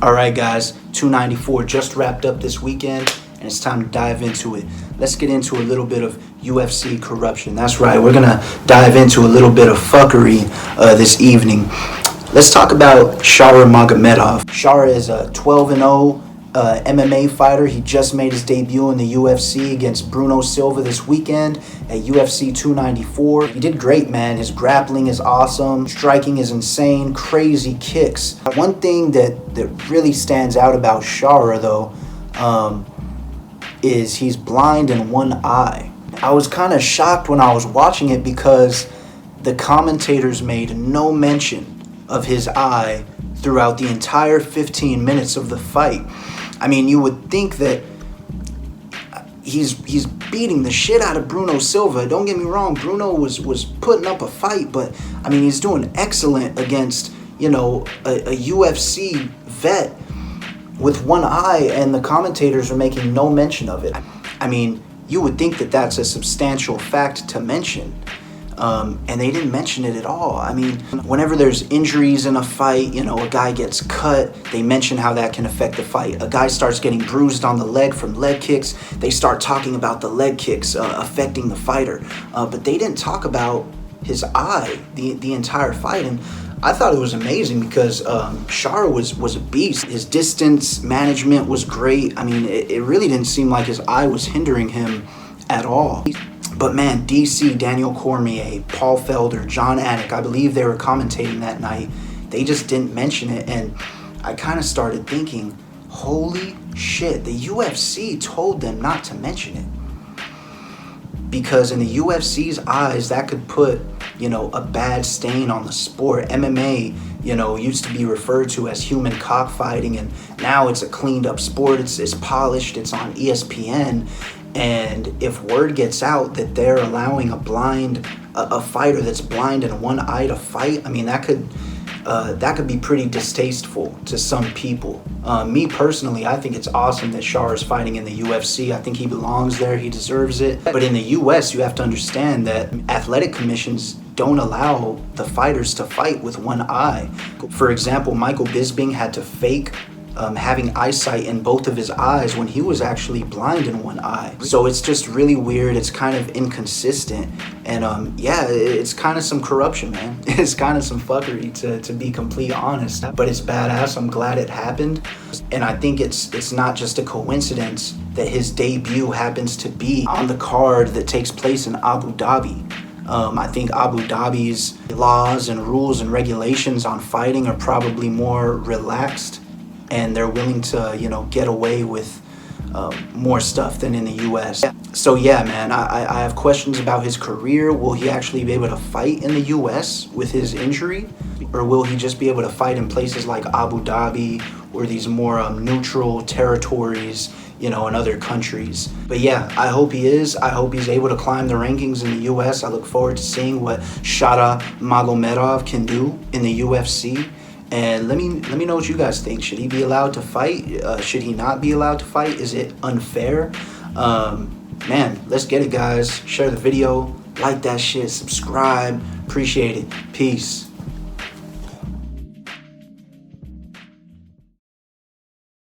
Alright guys, 294 just wrapped up this weekend and it's time to dive into it. Let's get into a little bit of UFC corruption. That's right, we're gonna dive into a little bit of fuckery this evening. Let's talk about Shara Magomedov. Shara is a 12-0 MMA fighter. He just made his debut in the UFC against Bruno Silva this weekend at UFC 294. He did great, man. His grappling is awesome. Striking is insane. Crazy kicks. One thing that really stands out about Shara, though, is he's blind in one eye. I was kind of shocked when I was watching it because the commentators made no mention of his eye throughout the entire 15 minutes of the fight. I mean, you would think that he's beating the shit out of Bruno Silva. Don't get me wrong, Bruno was putting up a fight, but I mean, he's doing excellent against, you know, a UFC vet with one eye, and the commentators are making no mention of it. I mean, you would think that that's a substantial fact to mention. And they didn't mention it at all. I mean, whenever there's injuries in a fight, you know, a guy gets cut, they mention how that can affect the fight. A guy starts getting bruised on the leg from leg kicks, they start talking about the leg kicks affecting the fighter. But they didn't talk about his eye the entire fight. And I thought it was amazing because Shara was a beast. His distance management was great. I mean, it really didn't seem like his eye was hindering him at all. But man, DC, Daniel Cormier, Paul Felder, John Anik, I believe they were commentating that night. They just didn't mention it, and I kind of started thinking, holy shit, the UFC told them not to mention it. Because in the UFC's eyes, that could put, you know, a bad stain on the sport. MMA, you know, used to be referred to as human cockfighting, and now it's a cleaned up sport. It's polished, it's on ESPN. And if word gets out that they're allowing a fighter that's blind in one eye to fight, I mean, that could be pretty distasteful to some people. Me personally, I think it's awesome that Shara's fighting in the UFC. I think he belongs there, he deserves it. But in the US, you have to understand that athletic commissions don't allow the fighters to fight with one eye. For example, Michael Bisping had to fake having eyesight in both of his eyes when he was actually blind in one eye. So it's just really weird. It's kind of inconsistent. And yeah, it's kind of some corruption, man. It's kind of some fuckery, to be completely honest. But it's badass. I'm glad it happened. And I think it's not just a coincidence that his debut happens to be on the card that takes place in Abu Dhabi. I think Abu Dhabi's laws and rules and regulations on fighting are probably more relaxed, and they're willing to, you know, get away with more stuff than in the US. So yeah, man, I have questions about his career. Will he actually be able to fight in the US with his injury? Or will he just be able to fight in places like Abu Dhabi or these more neutral territories, you know, in other countries? But yeah, I hope he is. I hope he's able to climb the rankings in the US. I look forward to seeing what Shara Magomedov can do in the UFC. And let me know what you guys think. Should he be allowed to fight? Should he not be allowed to fight? Is it unfair? Man, let's get it, guys. Share the video, like that shit, subscribe. Appreciate it. Peace.